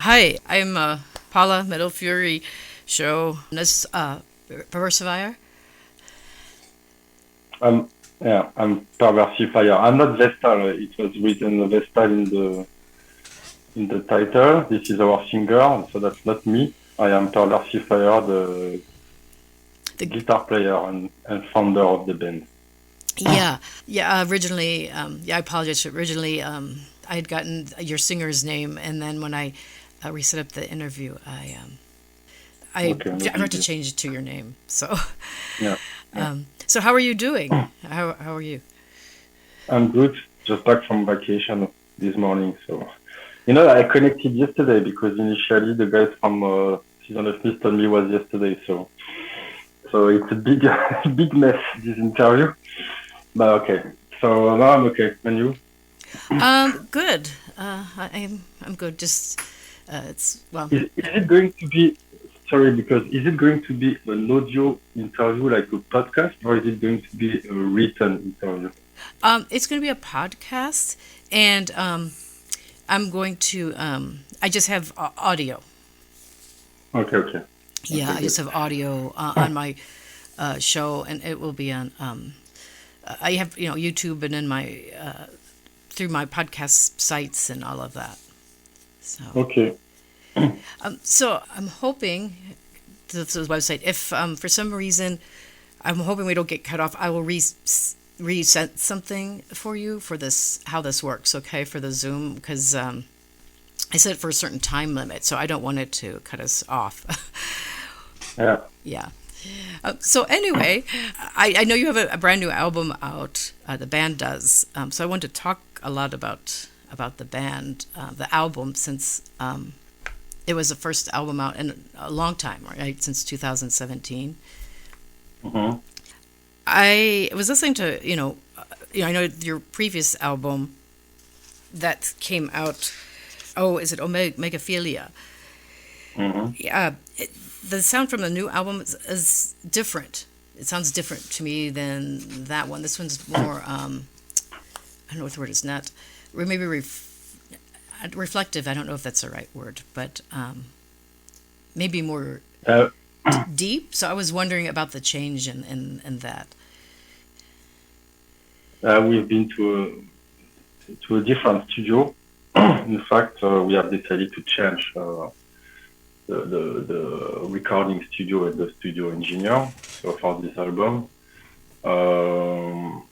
Hi, I'm Paula Metal Fury show. This Perversifier. I'm I'm Perversifier. I'm not Vestal. It was written Vestal in the title. This is our singer, so that's not me. I am Perversifier, the The guitar player and founder of the band. Yeah, yeah. Originally, yeah. I apologize. Originally, I had gotten your singer's name, and then when I reset up the interview, I Okay, no forgot big to deal. change it to your name. So, Yeah, yeah. so how are you doing? How are you? I'm good. Just back from vacation this morning. So, I connected yesterday because initially the guys from Season of Mist told me it was yesterday. So it's a big, big mess, this interview. But okay. So now I'm okay. And you? Good. I'm good. Just it's well. Is it going to be, sorry, because is it going to be an audio interview like a podcast, or is it going to be a written interview? It's going to be a podcast, and I'm going to. I just have audio. Okay, okay. Yeah, Okay, I just good. have audio on my show, and it will be on. I have YouTube, and then my through my podcast sites and all of that. So, Okay. so I'm hoping this is the website. If for some reason I'm hoping we don't get cut off, I will reset something for you for this how this works. Okay, for the Zoom because I set it for a certain time limit, so I don't want it to cut us off. Yeah. Yeah. So anyway, I know you have a brand new album out. The band does. So I want to talk a lot about the band, the album, since it was the first album out in a long time, right? Since 2017. Hmm. I was listening to I know your previous album that came out. Oh, is it Megaphilia? Hmm. Yeah, the sound from the new album is different. It sounds different to me than that one. This one's more, I don't know what the word is, not, or maybe reflective. I don't know if that's the right word, but maybe more Uh, deep. So I was wondering about the change in that. we've been to a different studio. In fact, we have decided to change the recording studio and the studio engineer. So for this album, um,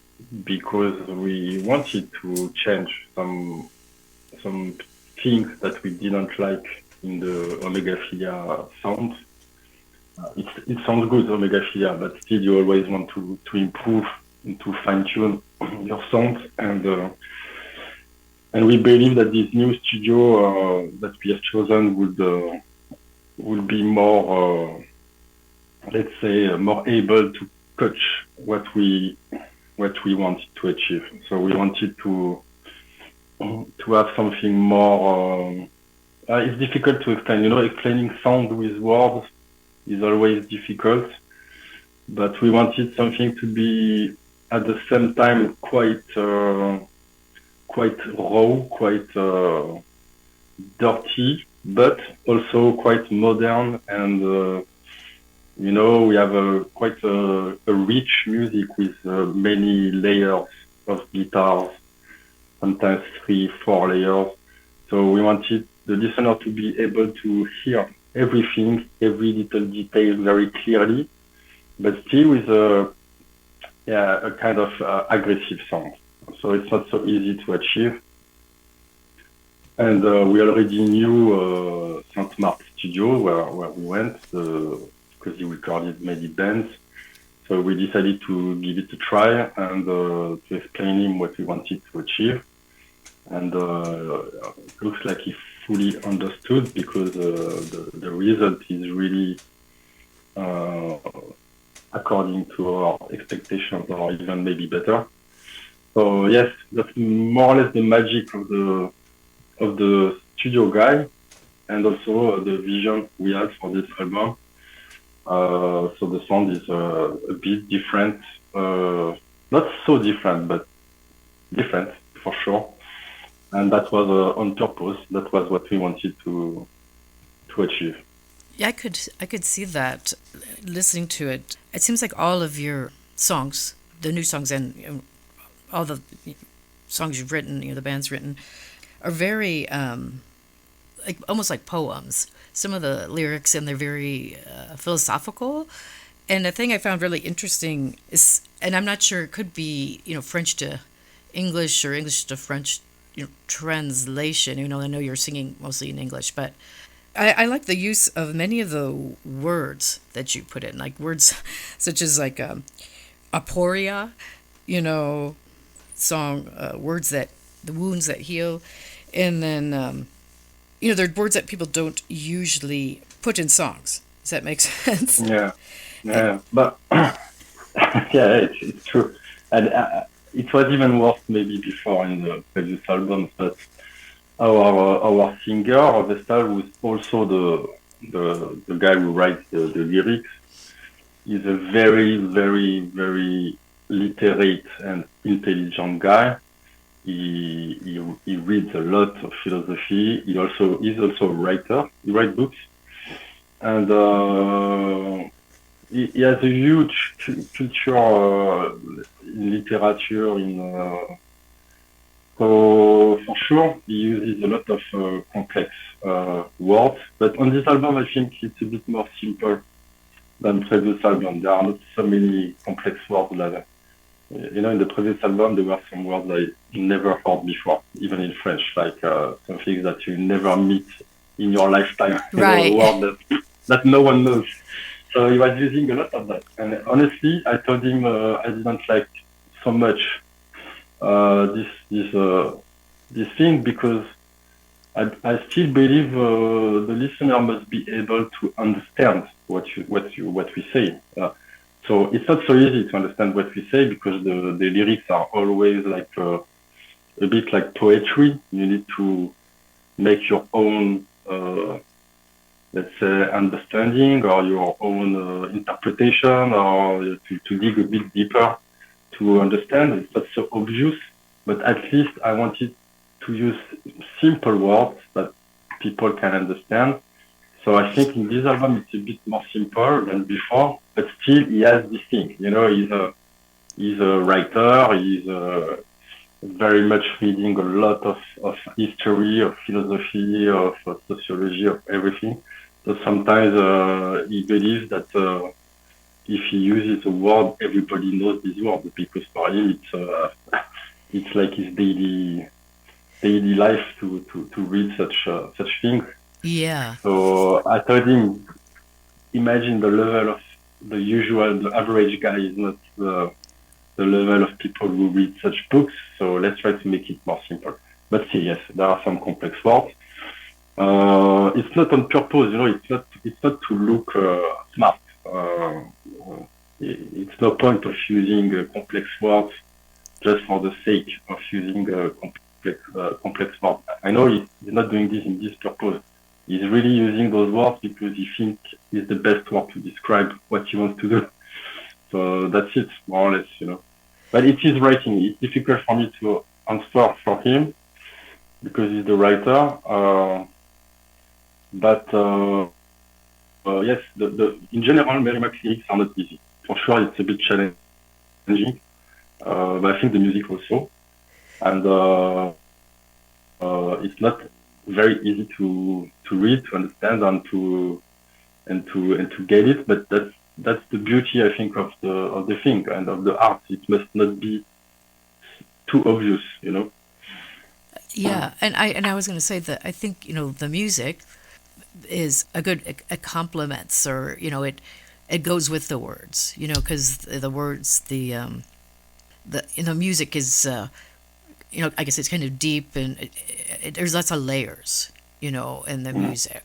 because we wanted to change some things that we didn't like in the Omegaphilia sound. It sounds good, Omegaphilia, but still you always want to improve and to fine tune your sound. And we believe that this new studio that we have chosen would be more, let's say, more able to coach what we wanted to achieve. So we wanted to have something more. It's difficult to explain. Explaining sound with words is always difficult, but we wanted something to be at the same time quite raw, quite dirty, but also quite modern. And we have quite a rich music with many layers of guitars, sometimes three, four layers. So we wanted the listener to be able to hear everything, every little detail very clearly, but still with a kind of aggressive sound. So it's not so easy to achieve. And we already knew Saint Mark Studio where we went because he recorded many bands. So we decided to give it a try and to explain him what we wanted to achieve. And it looks like he fully understood because the result is really uh, according to our expectations or even maybe better. So yes, that's more or less the magic of the studio guy and also the vision we had for this album. So the sound is a bit different, not so different, but different for sure. And that was on purpose. That was what we wanted to achieve. Yeah, I could see that listening to it. It seems like all of your songs, the new songs and all the songs you've written, the band's written, are very like almost like poems. Some of the lyrics and they're very philosophical. And the thing I found really interesting is, and I'm not sure it could be French to English or English to French, translation. I know you're singing mostly in English, but I like the use of many of the words that you put in, like words such as like aporia, song words that the wounds that heal, and then there are words that people don't usually put in songs. Does that make sense? Yeah, And yeah, but yeah, it's true. And it was even worse maybe before in the previous albums, but our singer of the style, who's also the guy who writes the lyrics, is a very, very, very literate and intelligent guy. He reads a lot of philosophy. He's also a writer. He writes books, and he has a huge culture in literature. So for sure, he uses a lot of complex words. But on this album, I think it's a bit more simple than previous album. There are not so many complex words like in the previous album, there were some words I never heard before, even in French, like something that you never meet in your lifetime, a right. word that no one knows. So he was using a lot of that. And honestly, I told him I didn't like so much this thing because I still believe the listener must be able to understand what we say. So it's not so easy to understand what we say because the lyrics are always like a bit like poetry. You need to make your own, let's say, understanding or your own interpretation or to dig a bit deeper to understand. It's not so obvious, but at least I wanted to use simple words that people can understand. So I think in this album it's a bit more simple than before, but still he has this thing. He's a writer. He's very much reading a lot of history, of philosophy, of sociology, of everything. So sometimes he believes that if he uses a word, everybody knows this word because for him it's like his daily life to read such things. Yeah. So I told him, imagine the level of the average guy is not the level of people who read such books. So let's try to make it more simple. But still, yes, there are some complex words. It's not on purpose, It's not to look smart. It's no point of using complex words just for the sake of using complex words. I know he's not doing this in this purpose. He's really using those words because he thinks it's the best word to describe what he wants to do. So that's it, more or less. But it is writing. It's difficult for me to answer for him because he's the writer. But yes, in general, Merrimack lyrics are not easy. For sure, it's a bit challenging. But I think the music also. And it's not very easy to read, to understand, and to get it. But that's the beauty, I think, of the thing and of the art. It must not be too obvious. Yeah, and I was going to say that I think the music is a good it complements or it goes with the words because the words the music is I guess it's kind of deep and there's lots of layers in the music,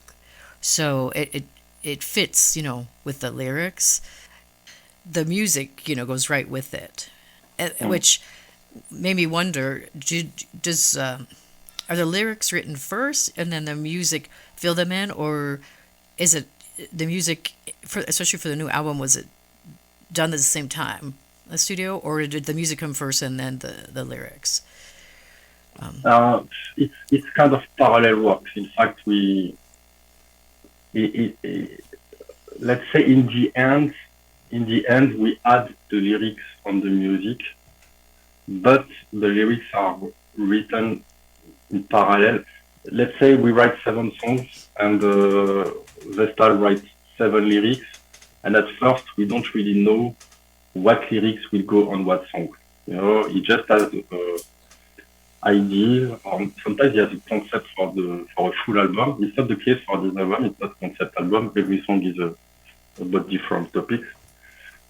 so it fits with the lyrics. The music goes right with it, which made me wonder, does are the lyrics written first and then the music fill them in, or is it the music especially for the new album, was it done at the same time, the studio, or did the music come first and then the lyrics? It's kind of parallel works. In fact, let's say in the end, we add the lyrics on the music, but the lyrics are written in parallel. Let's say we write 7 songs and Vestal writes 7 lyrics, and at first we don't really know what lyrics will go on what song. You know, he just has ideas, or sometimes he has a concept for a full album. It's not the case for this album. It's not a concept album. Every song is about different topics.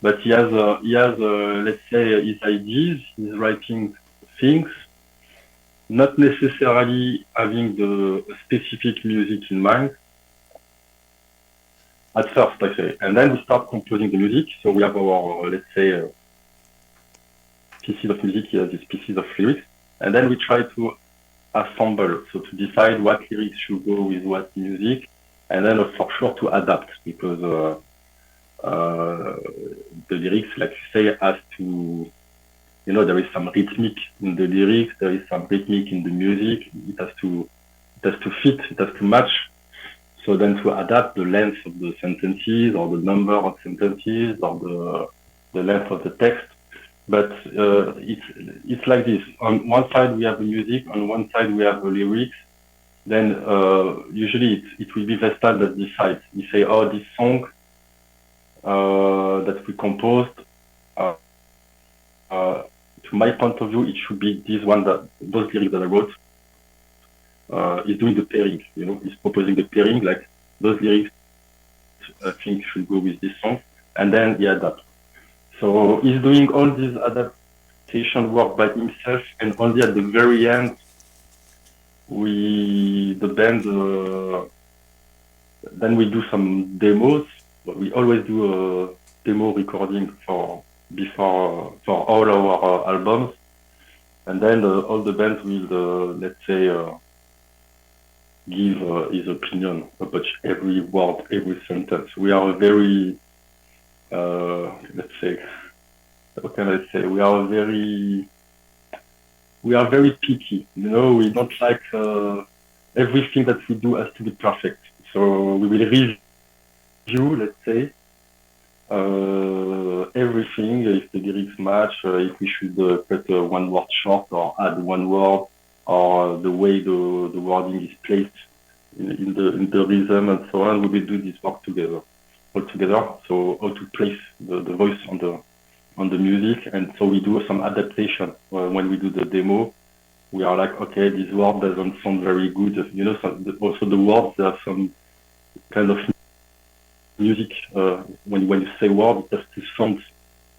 But let's say his ideas. He's writing things, not necessarily having the specific music in mind at first, I say. And then we start composing the music. So we have our, let's say, pieces of music, he has these pieces of lyrics. And then we try to assemble, so to decide what lyrics should go with what music, and then for sure to adapt, because the lyrics, like you say, has to, you know, there is some rhythmic in the lyrics, there is some rhythmic in the music. It has to fit, it has to match. So then to adapt the length of the sentences, or the number of sentences, or the length of the text. But it's like this. On one side we have the music, on one side we have the lyrics. Then usually it will be Vestal that decides. We say, oh, this song that we composed, to my point of view, it should be this one, that those lyrics that I wrote. He's doing the pairing, you know, he's proposing the pairing, like those lyrics I think should go with this song, and then he adapts. So he's doing all this adaptation work by himself, and only at the very end, the band, then we do some demos. But we always do a demo recording for all our albums, and then all the bands will, let's say, give his opinion about every word, every sentence. We are a very, let's say, what can I say? We are very picky. You know, we don't like everything that we do has to be perfect. So we will review, let's say, everything. If the lyrics match, if we should cut one word short or add one word, or the way the wording is placed in the rhythm and so on. We will do this work all together. So how to place the voice on the music, and so we do some adaptation when we do the demo. We are like, okay, this word doesn't sound very good. You know, also the words, have some kind of music. When you say word, it has to sound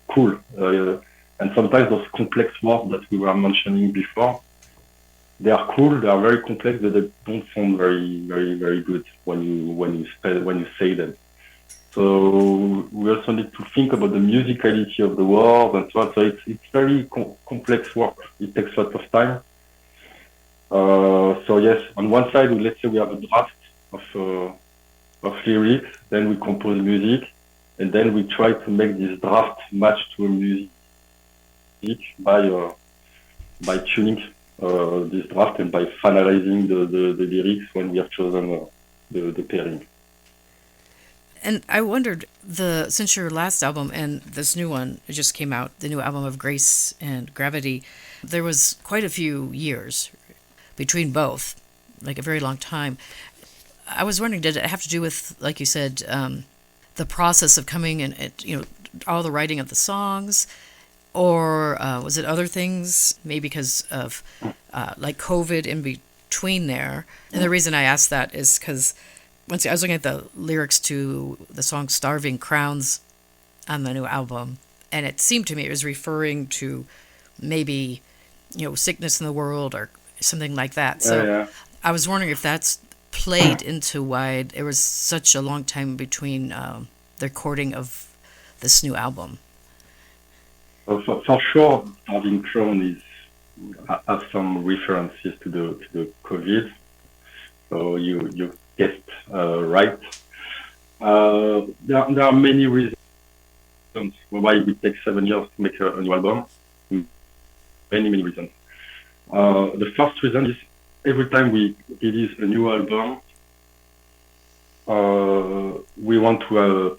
cool. And sometimes those complex words that we were mentioning before, they are cool, they are very complex, but they don't sound very, very, very good when you say them. So we also need to think about the musicality of the word and so on. So it's very complex work. It takes lots of time. So yes, on one side, let's say we have a draft of lyrics, then we compose music, and then we try to make this draft match to a music by tuning this draft and by finalizing the lyrics when we have chosen the pairing. And I wondered, since your last album and this new one, it just came out, the new album of Grace and Gravity, there was quite a few years between both, like a very long time. I was wondering, did it have to do with, like you said, the process of coming and, all the writing of the songs? Or was it other things, maybe because of like COVID in between there? And the reason I asked that is because I was looking at the lyrics to the song Starving Crowns on the new album, and it seemed to me it was referring to maybe, sickness in the world or something like that. So Yeah. I was wondering if that's played into why there was such a long time between the recording of this new album. For sure, Starving Crown has some references to the COVID. So you guessed right. There are many reasons why it takes 7 years to make a new album. Many reasons. The first reason is every time we release a new album, we want to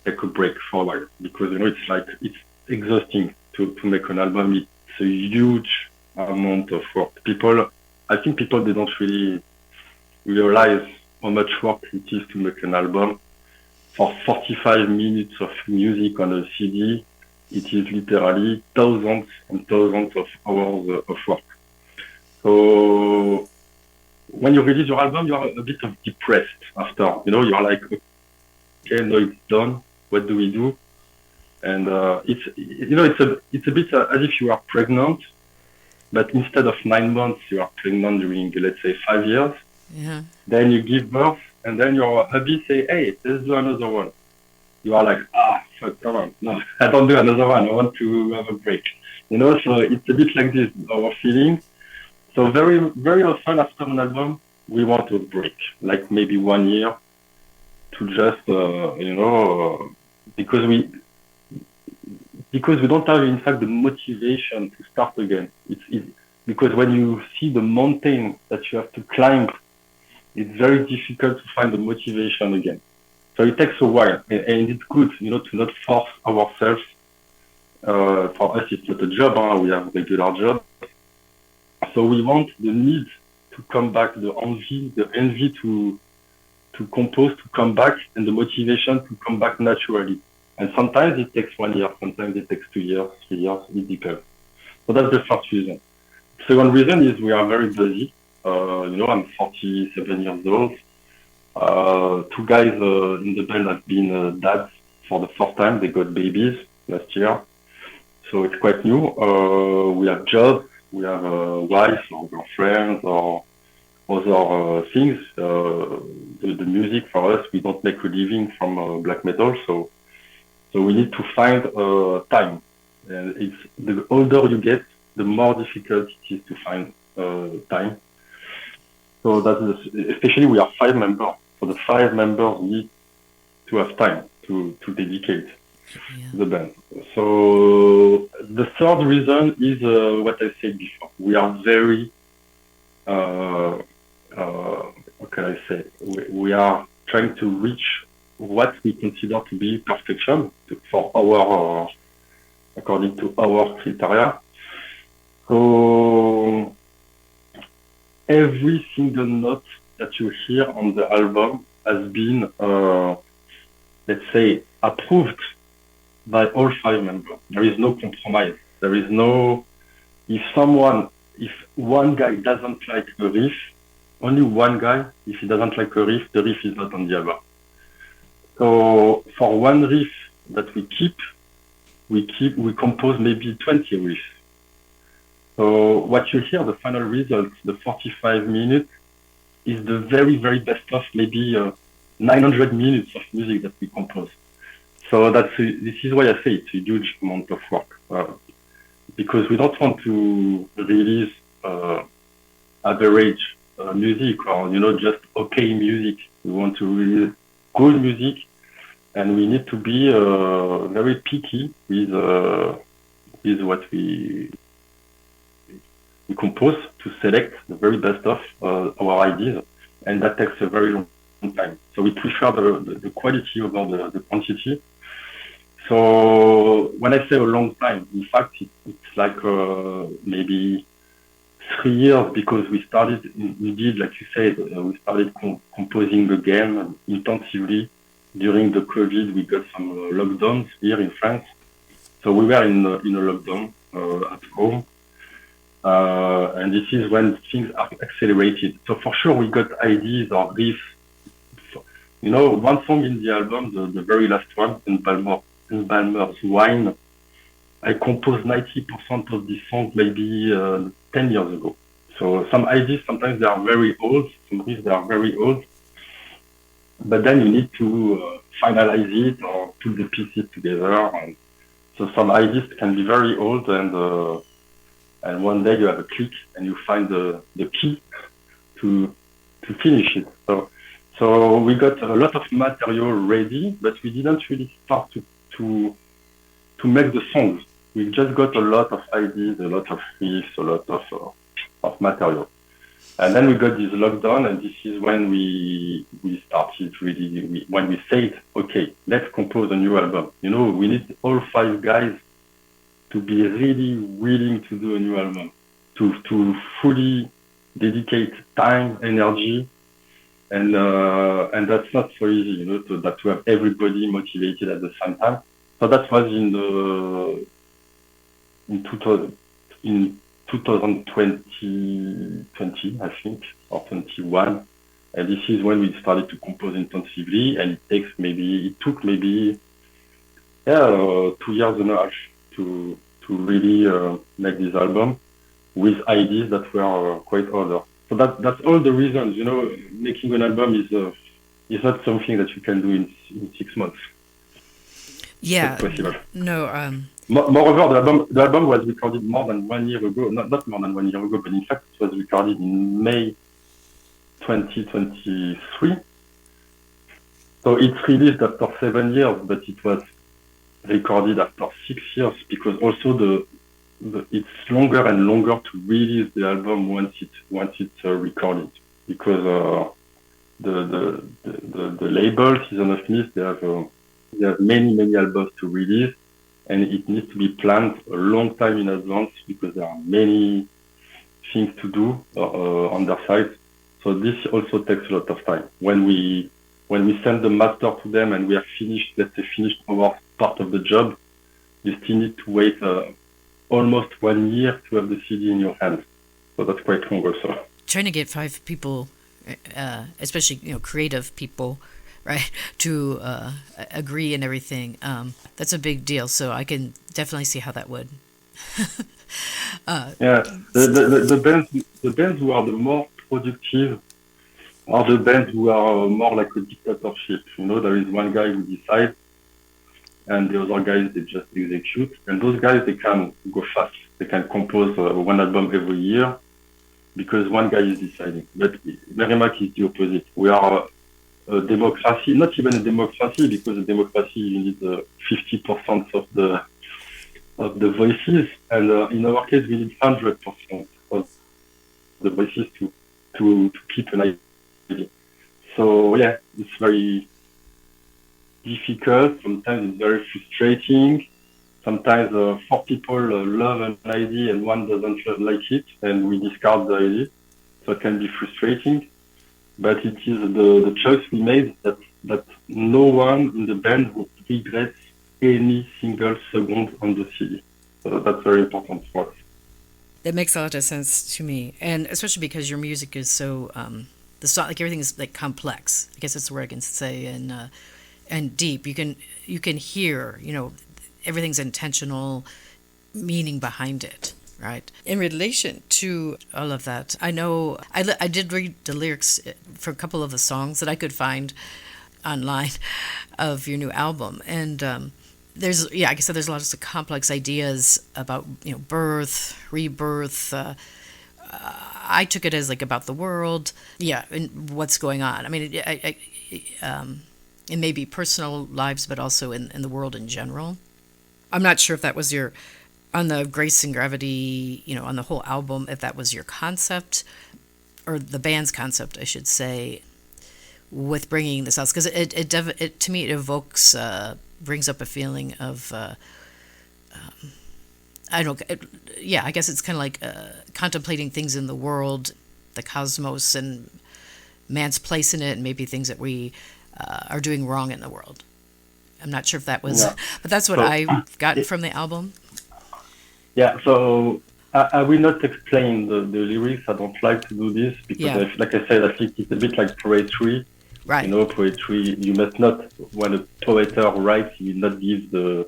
take a break for a while because it's like it's exhausting to make an album. It's a huge amount of work. I think people they don't really realize how much work it is to make an album. For 45 minutes of music on a CD, it is literally thousands and thousands of hours of work. So when you release your album, you are a bit of depressed after. You're like, okay, no, it's done. What do we do? And it's a bit as if you are pregnant, but instead of 9 months, you are pregnant during, let's say, 5 years. Yeah. Then you give birth, and then your hubby say, hey, let's do another one. You are like, fuck, come on. No, I don't do another one. I want to have a break. So it's a bit like this, our feeling. So very, very often after an album, we want a break, like maybe 1 year to just, because we don't have, in fact, the motivation to start again. It's because when you see the mountain that you have to climb, it's very difficult to find the motivation again. So it takes a while, and it's good, to not force ourselves. For us, it's not a job. We have a regular job. So we want the need to come back, the envy to compose, to come back, and the motivation to come back naturally. And sometimes it takes 1 year, sometimes it takes 2 years, 3 years, it depends. So that's the first reason. Second reason is we are very busy. I'm 47 years old. Two guys in the band have been dads for the first time. They got babies last year. So it's quite new. We have jobs, we have wives or girlfriends or other things. The music for us, we don't make a living from black metal, so we need to find time. And it's the older you get, the more difficult it is to find time. So especially we are 5 members. So the 5 members need to have time to dedicate the band. So the third reason is what I said before. We are very, what can I say? We are trying to reach what we consider to be perfection for our, according to our criteria. So every single note that you hear on the album has been, let's say, approved by all 5 members. There is no compromise. There is no, if one guy doesn't like a riff, only one guy, if he doesn't like a riff, the riff is not on the album. So for one riff that we compose maybe 20 riffs. So what you hear, the final result, the 45 minutes, is the very, very best of maybe 900 minutes of music that we compose. So this is why I say it's a huge amount of work. Because we don't want to release average music or, just okay music. We want to release good music, and we need to be very picky with what we compose to select the very best of our ideas, and that takes a very long time. So we prefer the quality over the quantity. So when I say a long time, in fact, it's like maybe 3 years, because we did, like you said, we started composing again intensively. During the COVID, we got some lockdowns here in France. So we were in a lockdown at home. And this is when things are accelerated. So for sure, we got ideas or riffs. One song in the album, the very last one, in Balmer's Wine, I composed 90% of this song maybe 10 years ago. So some ideas, sometimes they are very old, some riffs, they are very old. But then you need to finalize it or put the pieces together. And so some ideas can be very old, and one day you have a click and you find the key to finish it. So we got a lot of material ready, but we didn't really start to make the songs. We just got a lot of ideas, a lot of riffs, a lot of material. And then we got this lockdown, and this is when we started really, when we said, okay, let's compose a new album. You know, we need all 5 guys to be really willing to do a new album, to fully dedicate time, energy, and that's not so easy, you know, to have everybody motivated at the same time. So that was in 2000, in 2020, I think, or 21. And this is when we started to compose intensively, and it took maybe 2 years and a half to really make this album with ideas that were quite older. So that's all the reasons, you know, making an album is not something that you can do in 6 months. Yeah. It's not possible. No. Moreover, the album was recorded more than 1 year ago. Not more than 1 year ago, but in fact it was recorded in May 2023. So it's released after 7 years, but it was recorded after 6 years because also it's longer and longer to release the album once it's recorded, because the label Season of Mist, they have many albums to release, and it needs to be planned a long time in advance because there are many things to do on their side. So this also takes a lot of time. When we send the master to them and we are finished, let's say finished our part of the job, you still need to wait almost 1 year to have the CD in your hands. So that's quite long also. Trying to get 5 people, especially creative people, right, to agree and everything. That's a big deal. So I can definitely see how that would. The bands who are the more productive are the bands who are more like a dictatorship. You know, there is one guy who decides, and the other guys, they just execute. And those guys, they can go fast. They can compose one album every year because one guy is deciding. But Merrimack is the opposite. We are a democracy, not even a democracy, because a democracy, you need 50% of the voices. And in our case, we need 100% of the voices to keep an idea. So, yeah, it's very difficult. Sometimes it's very frustrating. Sometimes 4 people love an idea and one doesn't like it, and we discard the idea. So it can be frustrating. But it is the choice we made that no one in the band would regret any single second on the CD. So that's very important for us. That makes a lot of sense to me, and especially because your music is so the song, like everything is like complex. I guess that's the word I can say, and deep. You can hear, everything's intentional meaning behind it, right? In relation to all of that, I know I did read the lyrics for a couple of the songs that I could find online of your new album, and there's like I said, there's lots of complex ideas about birth, rebirth. I took it as like about the world, and what's going on. I mean, it may be personal lives, but also in the world in general. I'm not sure if that was on the Grace and Gravity, on the whole album, if that was your concept, or the band's concept, I should say, with bringing this out, because it to me it evokes, brings up a feeling of, I don't know, I guess it's kind of like contemplating things in the world, the cosmos, and man's place in it, and maybe things that we are doing wrong in the world. I'm not sure if that was, but that's what I've gotten from the album. Yeah, so I will not explain the lyrics. I don't like to do this because, like I said, I think it's a bit like poetry. Right. Poetry, you must not, when a poet writes, you will not give the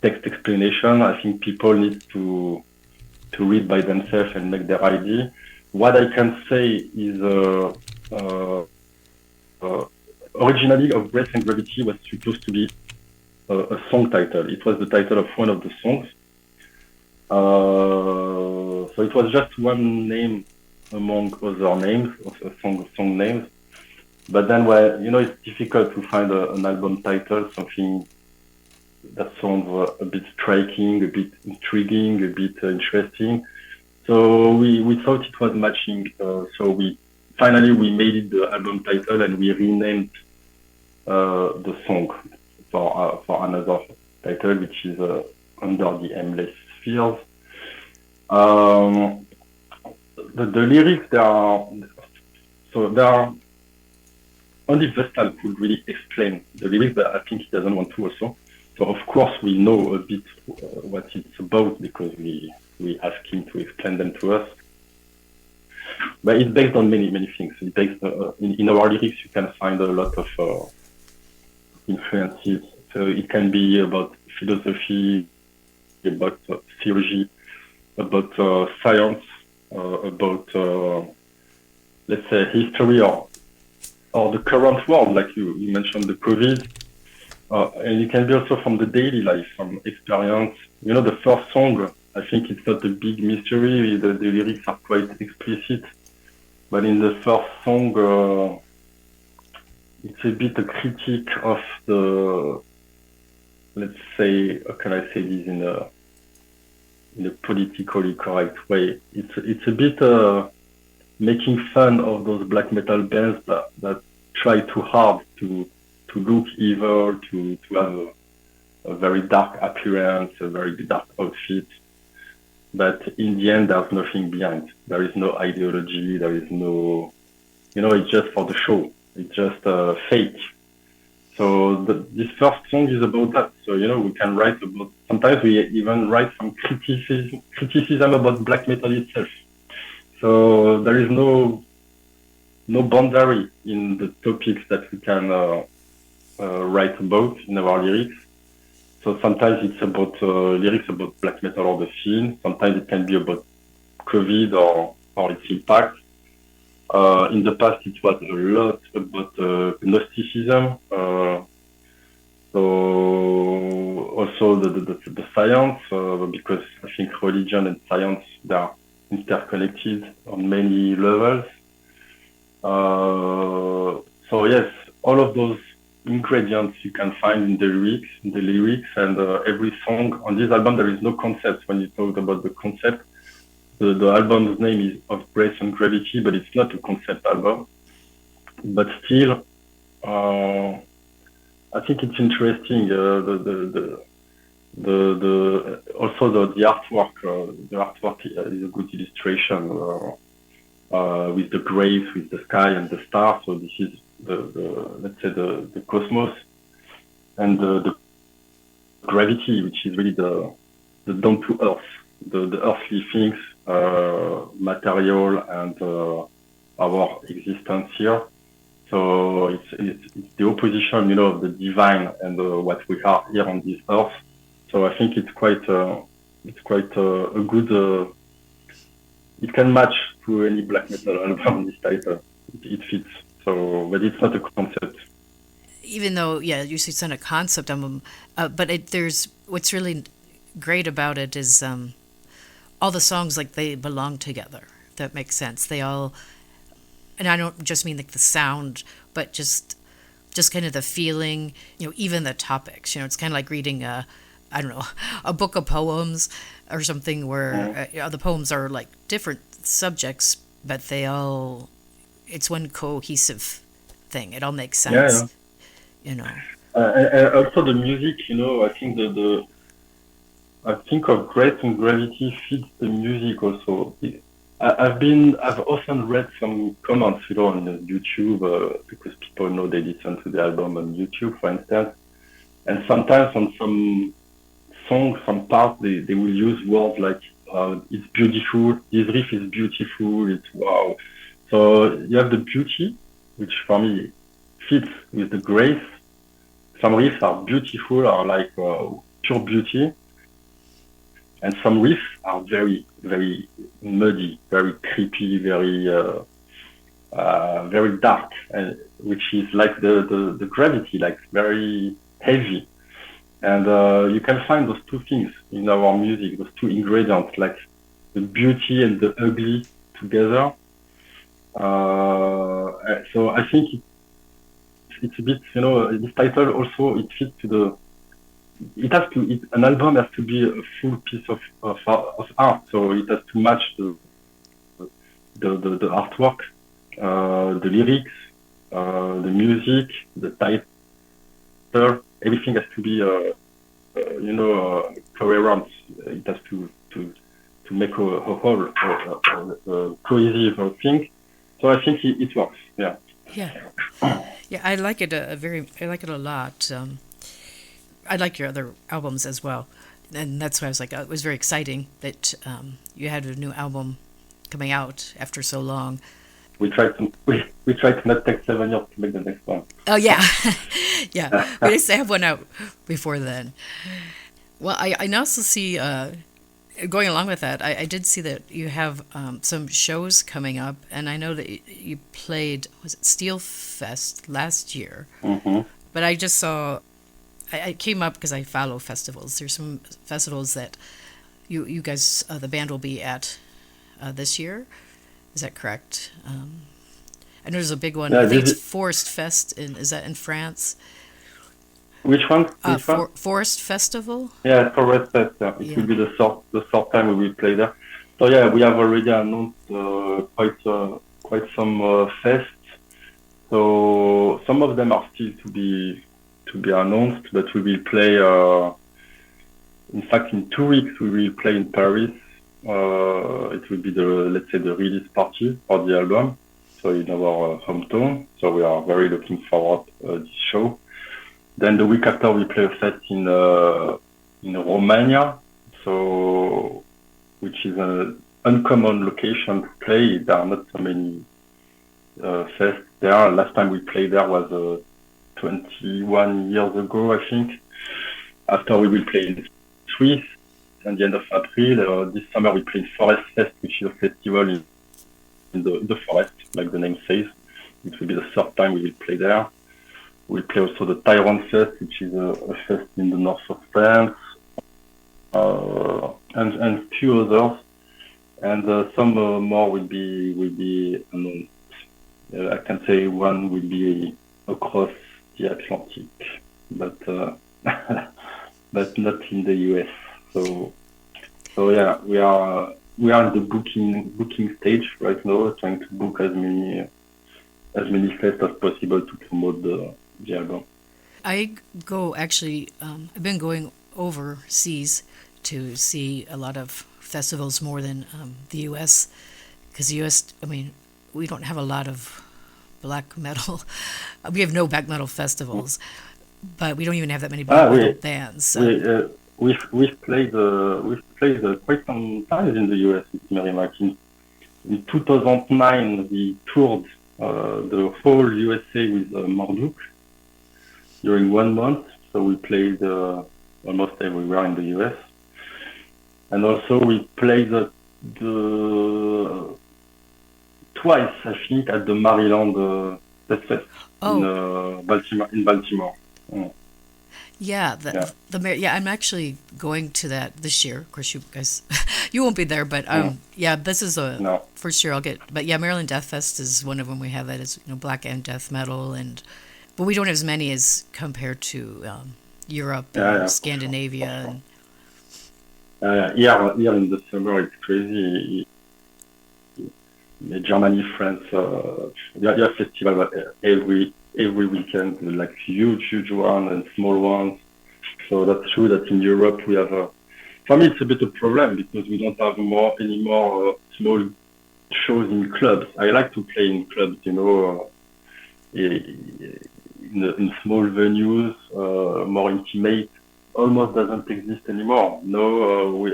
text explanation. I think people need to read by themselves and make their idea. What I can say is originally of Grace and Gravity was supposed to be a song title. It was the title of one of the songs. So it was just one name among other names, song names. But then, it's difficult to find an album title, something that sounds a bit striking, a bit intriguing, a bit interesting. So we thought it was matching. So we made it the album title, and we renamed the song for another title, which is Under the Endless Spheres. Um, the lyrics, there are only Vestal could really explain the lyrics, but I think he doesn't want to also. So of course we know a bit what it's about because we asked him to explain them to us. But it's based on many things. It's based in our lyrics you can find a lot of influences. So it can be about philosophy, about theology, about science, about let's say history or the current world, like you mentioned the COVID. And it can be also from the daily life, from experience. You know, the first song, I think it's not a big mystery. The lyrics are quite explicit. But in the first song, it's a bit a critique of the, let's say, how can I say this in a politically correct way? It's a bit making fun of those black metal bands that try too hard to look evil, to have a very dark appearance, a very dark outfit. But in the end, there's nothing behind. There is no ideology. There is no, it's just for the show. It's just fake. So this first song is about that. So, we can write about, sometimes we even write some criticism about black metal itself. So there is no boundary in the topics that we can write about in our lyrics. So sometimes it's about lyrics about black metal or the scene. Sometimes it can be about COVID or its impact. In the past, it was a lot about Gnosticism. So also the science, because I think religion and science, they are interconnected on many levels. So yes, all of those ingredients you can find in the lyrics, and every song on this album there is no concept. When you talk about the concept, the album's name is Of Grace and Gravity, but it's not a concept album. But still, I think it's interesting. Also the artwork. The artwork is a good illustration with the graves, with the sky and the stars. So this is let's say the cosmos, and the gravity, which is really the down to earth, the earthly things, material, and our existence here. So it's the opposition, of the divine and what we are here on this earth. So I think it's quite a good. It can match to any black metal album. This title, it fits. So, but it's not a concept. Even though, yeah, you say it's not a concept album, but there's what's really great about it is all the songs, like, they belong together. If that makes sense. They all, and I don't just mean like the sound, but just kind of the feeling. Even the topics. It's kind of like reading I don't know, a book of poems or something where the poems are like different subjects, but it's one cohesive thing. It all makes sense. Yeah. And also the music, I think I think of Grace and Gravity fits the music also. I've often read some comments, on YouTube, because people know they listen to the album on YouTube, for instance. And sometimes on some songs, some parts, they will use words like, it's beautiful, this riff is beautiful, it's wow. So you have the beauty, which for me fits with the grace. Some riffs are beautiful, are like pure beauty. And some riffs are very, very muddy, very creepy, very very dark, which is like the gravity, like very heavy. And you can find those two things in our music, those two ingredients, like the beauty and the ugly together. So I think it's a bit, this title also, it fits to an album has to be a full piece of art, so it has to match the artwork, the lyrics, the music, the title. Everything has to be coherent. It has to make a whole, a cohesive thing. So I think it works. Yeah. Yeah. Yeah, I like it I like it a lot. I like your other albums as well. And that's why I was like, it was very exciting that you had a new album coming out after so long. We try to not take 7 years to make the next one. Oh, yeah. Yeah. We used to have one out before then. Well, I also see, going along with that, I did see that you have some shows coming up, and I know that you played, was it Steel Fest last year? Hmm. But I just saw, I came up because I follow festivals. There's some festivals that you guys, the band will be at this year. Is that correct? I know there's a big one. Yeah, I think it's Forest Fest. Is that in France? which one? Which one? Forest Festival? Yeah, Forest Fest. Yeah. It Yeah. will be the short time we will play there. So yeah, we have already announced quite some fests. So some of them are still to be announced, but we will play. In fact, in 2 weeks we will play in Paris. It will be let's say the release party for the album. So in our hometown. So we are very looking forward this show. Then the week after we play a fest in Romania. So which is an uncommon location to play. There are not so many fests there. Last time we played there was 21 years ago, I think. After we will play in Swiss at the end of April. This summer we play in Forest Fest, which is a festival in the forest, like the name says. It will be the third time we will play there. We'll play also the Tyrone Fest, which is a fest in the north of France, and few others. And some more will be announced. I can say one will be across the Atlantic, but but not in the US. So yeah, we are in the booking stage right now, trying to book as many fests as possible to promote the album. I go actually, I've been going overseas to see a lot of festivals more than the US, because the US, I mean, we don't have a lot of black metal. We have no black metal festivals, but we don't even have that many black metal bands. So. We've played quite some times in the US with Merrimack. In 2009, we toured the whole USA with Marduk during 1 month. So we played almost everywhere in the US. And also we played twice, I think, at the Maryland Fest in Baltimore. Yeah, I'm actually going to that this year. Of course, you guys, you won't be there, but yeah, this is No. for sure. I'll get, but yeah, Maryland Death Fest is one of them. We have that as black and death metal, but we don't have as many as compared to Europe and Scandinavia. Here in the summer it's crazy. Germany, France, you have festival every weekend, like huge one and small ones. So that's true that in Europe we have for me it's a bit of a problem because we don't have any more small shows in clubs. I like to play in clubs, in small venues, more intimate. Almost doesn't exist anymore. No,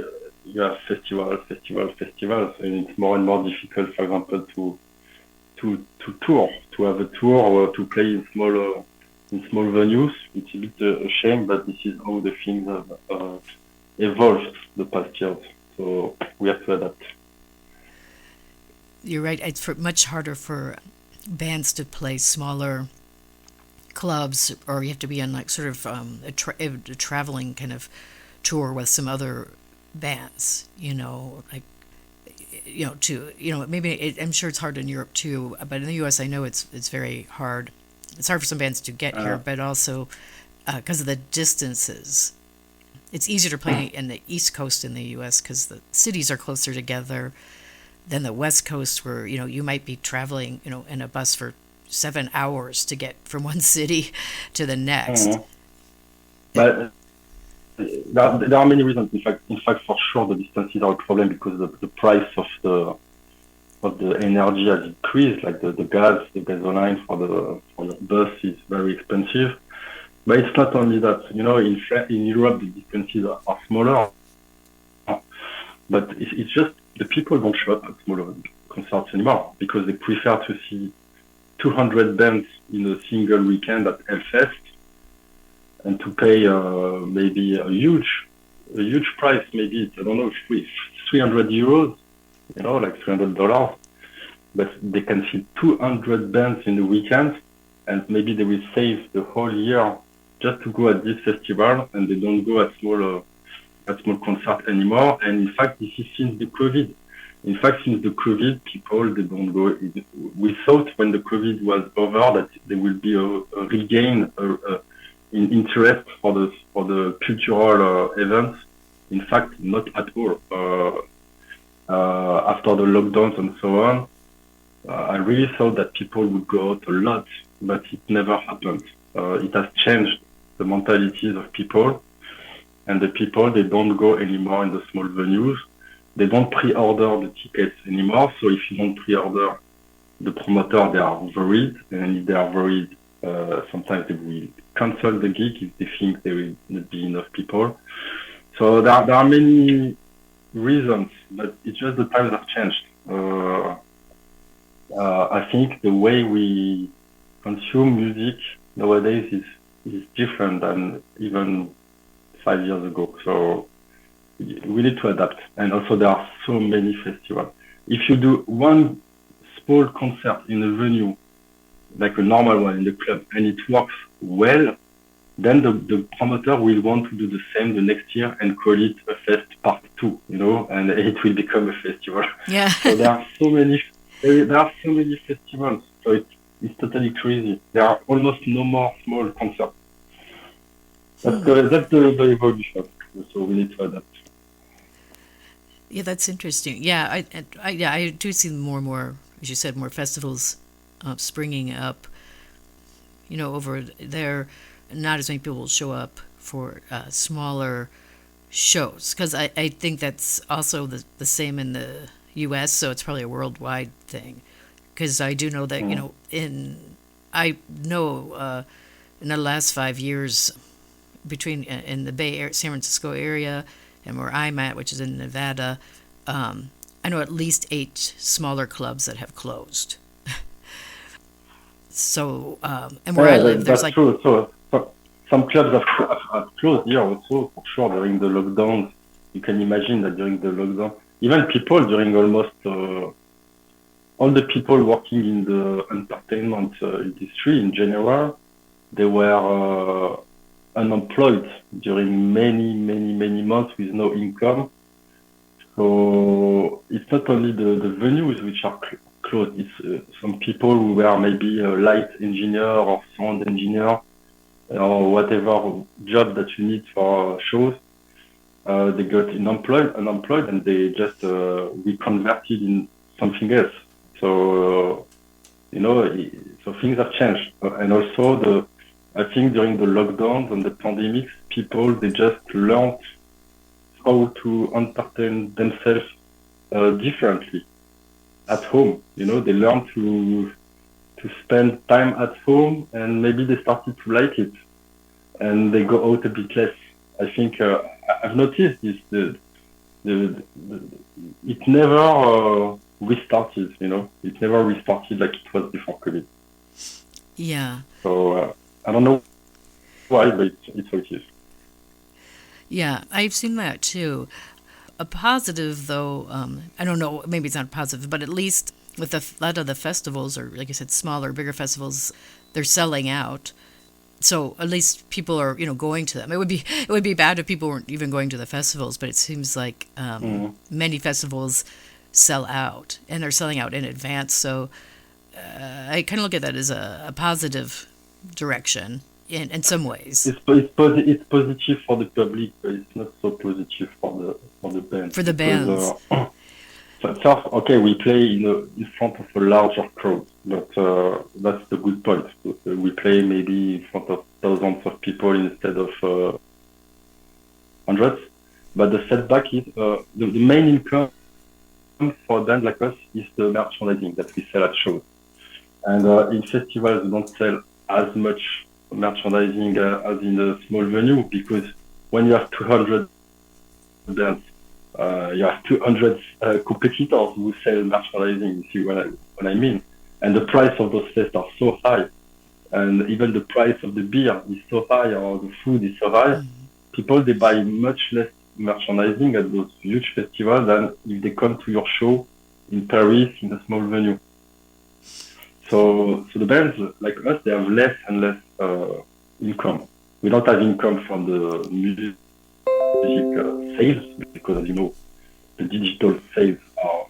you have festivals, and it's more and more difficult, for example, to tour, to have a tour or to play in small venues. It's a bit a shame, but this is how the things have evolved the past years. So we have to adapt. You're right. It's much harder for bands to play smaller clubs, or you have to be on like sort of a traveling kind of tour with some other bands. Maybe I'm sure it's hard in Europe too, but in the U.S. I know it's very hard. It's hard for some bands to get here, but also because of the distances. It's easier to play in the East Coast in the U.S. because the cities are closer together than the West Coast, where you might be traveling in a bus for 7 hours to get from one city to the next. Mhm. But there are many reasons. In fact, for sure, the distances are a problem because the price of the energy has increased. Like the gasoline for the bus is very expensive. But it's not only that. In Europe, the distances are smaller, but it's just the people don't show up at smaller concerts anymore because they prefer to see 200 bands in a single weekend at Hellfest and to pay maybe a huge price. Maybe it's, I don't know, 300 euros, like $300, but they can see 200 bands in the weekend, and maybe they will save the whole year just to go at this festival, and they don't go at small concert anymore. And in fact, this is since the COVID. In fact, since the COVID, people, they don't go. We thought when the COVID was over that there will be a regain in interest for the cultural events. In fact, not at all. After the lockdowns and so on, I really thought that people would go out a lot, but it never happened. It has changed the mentalities of people, and the people, they don't go anymore in the small venues. They don't pre-order the tickets anymore. So if you don't pre-order, the promoter, they are worried, and if they are worried, sometimes they will cancel the gig if they think there will not be enough people. So there are many reasons, but it's just the times have changed. I think the way we consume music nowadays is different than even 5 years ago. So we need to adapt. And also there are so many festivals. If you do one small concert in a venue, like a normal one in the club, and it works well, then the promoter will want to do the same the next year and call it a fest part two, and it will become a festival. Yeah. So there are so many festivals. So it's totally crazy. There are almost no more small concerts. That's the evolution. So we need to adapt. Yeah, that's interesting. Yeah, I do see more and more, as you said, more festivals springing up. Over there, not as many people will show up for smaller shows because I think that's also the same in the U.S. So it's probably a worldwide thing. Because I do know that I know in the last 5 years between in the Bay Area, San Francisco area, and where I'm at, which is in Nevada, I know at least 8 smaller clubs that have closed. So, and where I live, there's That's like, true. So some clubs have closed here also, for sure, during the lockdown. You can imagine that during the lockdown, even people during almost all the people working in the entertainment industry in general, they were unemployed during many, many, many months with no income. So it's not only the venues which are closed. It's some people who were maybe a light engineer or sound engineer or whatever job that you need for shows. They got unemployed, and they just reconverted in something else. So so things have changed, and also I think during the lockdowns and the pandemics, people, they just learned how to entertain themselves differently at home. They learned to spend time at home, and maybe they started to like it, and they go out a bit less. I think I've noticed this. It never restarted. It never restarted like it was before COVID. yeah, So I don't know why, but it's how it is. yeah, I've seen that too. A positive, though, I don't know, maybe it's not positive, but at least with a lot of the festivals, or like I said, smaller, bigger festivals, they're selling out. So at least people are, going to them. It would be bad if people weren't even going to the festivals, but it seems like Mm. many festivals sell out, and they're selling out in advance. So I kind of look at that as a positive direction. in some ways. It's positive for the public, but it's not so positive for the band For the because bands. first, okay, we play in front of a larger crowd, but that's the good point. We play maybe in front of thousands of people instead of hundreds. But the setback is the main income for a band like us is the merchandising that we sell at shows. And in festivals, we don't sell as much merchandising as in a small venue because when you have 200 bands, you have 200 competitors who sell merchandising. You see what I mean? And the price of those fests are so high, and even the price of the beer is so high, or the food is so high. People they buy much less merchandising at those huge festivals than if they come to your show in Paris in a small venue. So the bands like us, they have less and less income. We don't have income from the music sales because, as you know, the digital sales are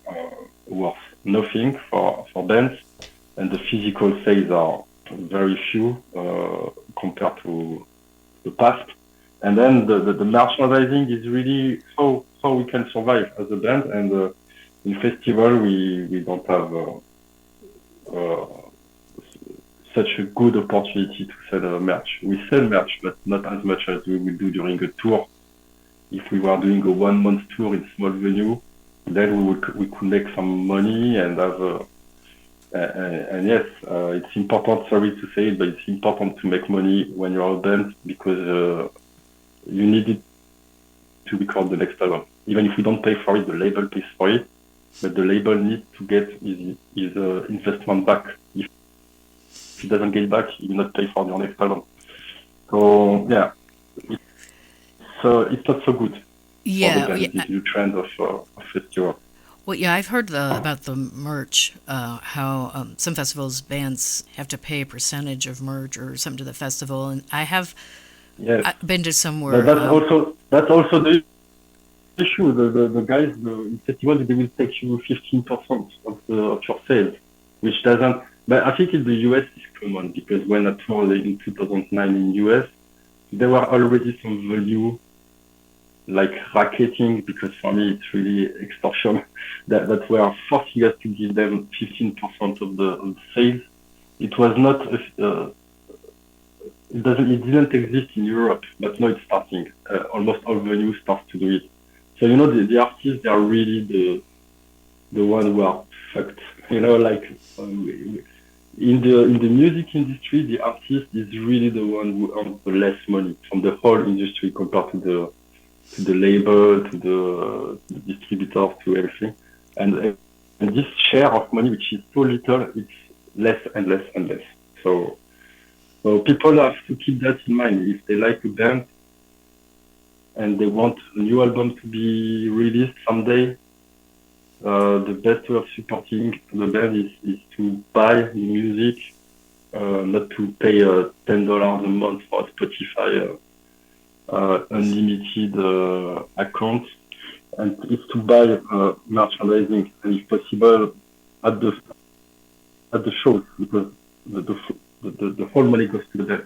worth nothing for bands, and the physical sales are very few compared to the past. And then the merchandising is really how we can survive as a band. And in festival, we don't have uh, such a good opportunity to sell merch. We sell merch, but not as much as we will do during a tour. If we were doing a 1 month tour in small venue, then we could make some money and have and yes, it's important. Sorry to say it, but it's important to make money when you're a band because you need it to record the next album. Even if we don't pay for it, the label pays for it, but the label needs to get his investment back. If he doesn't get back, he will not pay for your next album. So yeah, it's not so good for the Yeah, band. This new trend of festival. well, yeah, I've heard about the merch, how some festivals bands have to pay a percentage of merch or something to the festival, and Yes, been to but somewhere. that's also the issue. The guys in festival they will take you 15% of your sales, which doesn't. But I think in the US it's common because when I toured in 2009 in US, there were already some value like racketing because for me it's really extortion that were forcing us to give them 15% of the sales. It was not it didn't exist in Europe, but now it's starting. Almost all venues start to do it. So the artists they are really the one who are fucked. Like in the music industry, the artist is really the one who earns the less money from the whole industry compared to the label, to the distributor, to everything. And this share of money, which is so little, it's less and less and less. So people have to keep that in mind. If they like a band and they want a new album to be released someday, the best way of supporting the band is to buy the music, not to pay $10 a month for a Spotify unlimited account, and it's to buy merchandising, and if possible at the shows because the whole money goes to the band.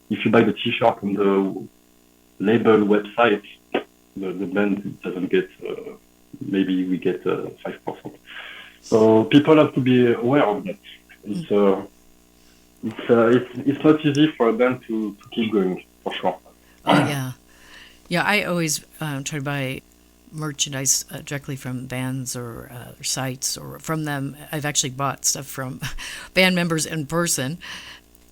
If you buy the T-shirt on the label website, the band doesn't get. Maybe we get 5%. So people have to be aware of that. It's not easy for a band to keep going for sure. Oh yeah, yeah. I always try to buy merchandise directly from bands or sites or from them. I've actually bought stuff from band members in person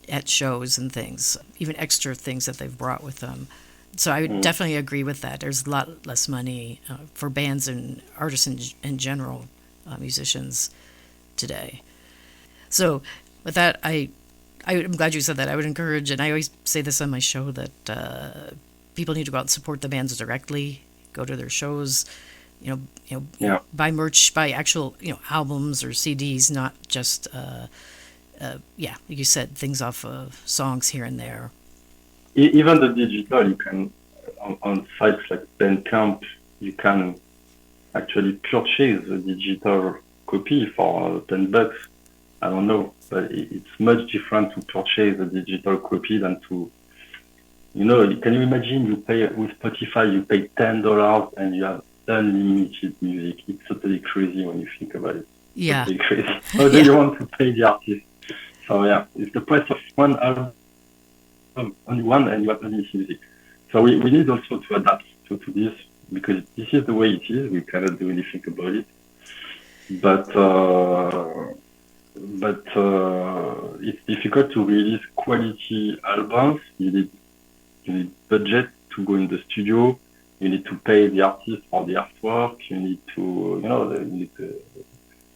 at shows and things, even extra things that they've brought with them. So I would definitely agree with that. There's a lot less money for bands and artists in general, musicians today. So with that, I'm glad you said that. I would encourage, and I always say this on my show, that people need to go out and support the bands directly. Go to their shows, Yeah. buy merch, buy actual albums or CDs, not just like you said, things off of songs here and there. Even the digital, you can on sites like Bandcamp, you can actually purchase a digital copy for $10. I don't know, but it's much different to purchase a digital copy than to You know, can you imagine you pay with Spotify, you pay $10 and you have unlimited music. It's totally crazy when you think about it. Yeah. Totally crazy. How do Yeah. you want to pay the artist? So yeah, it's the price of one album, only one, and you have unlimited music. So we need also to adapt to this because this is the way it is. We cannot do anything about it. But it's difficult to release quality albums. You need budget to go in the studio. You need to pay the artist for the artwork. You need to, you know,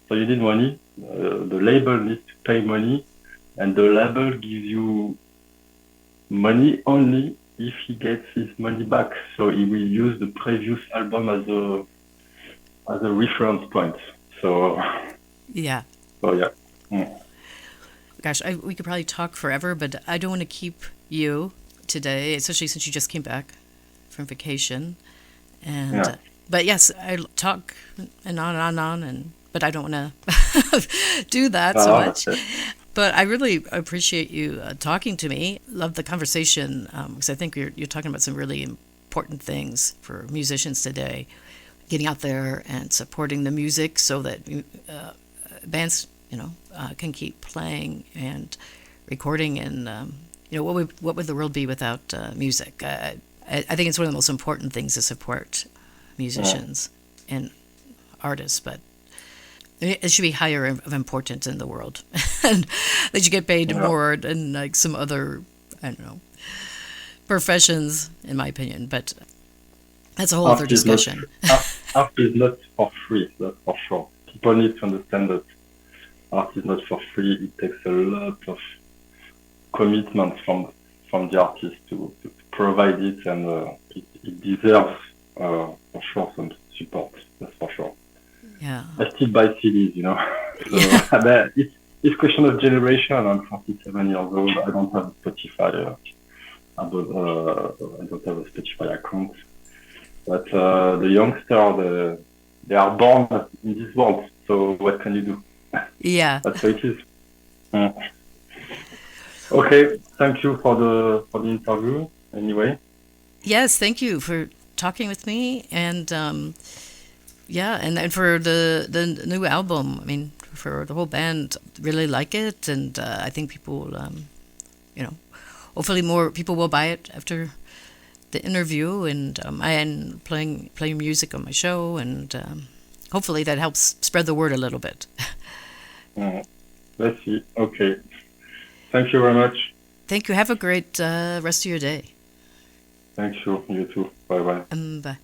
so you need money. The label needs to pay money, and the label gives you money only if he gets his money back. So he will use the previous album as a reference point. So, Yeah. so yeah. Mm. Gosh, we could probably talk forever, but I don't want to keep you today, especially since you just came back from vacation. And Yeah. but yes, I talk and on and on and but I don't want to do that so much. Okay. But I really appreciate you talking to me. Love the conversation because I think you're talking about some really important things for musicians today. Getting out there and supporting the music so that bands, can keep playing and recording. And what would the world be without music? I think it's one of the most important things to support Yeah. musicians and artists, but it should be higher of importance in the world, and they should get paid Yeah. more than like some other, I don't know, professions, in my opinion. But that's a whole other Art is not discussion. art is not for free. That's for sure. People need to understand that art is not for free. It takes a lot of commitment from the artist to provide it, and it deserves for sure some support. That's for sure. Yeah, I still buy CDs, you know. So yeah, but it's question of generation. I'm 47 years old. I don't have a Spotify. I don't have a Spotify account. But the youngster, they are born in this world. So what can you do? yeah. That's how it is. Mm. Okay. Thank you for the interview. Anyway. Yes, thank you for talking with me, and yeah, and for the new album. I mean, for the whole band, really like it, and I think people, you know, hopefully more people will buy it after the interview, and I am playing music on my show, and hopefully that helps spread the word a little bit. Mm. Let's see. Okay. Thank you very much. Thank you. Have a great rest of your day. Thank you. You too. Bye bye. Bye.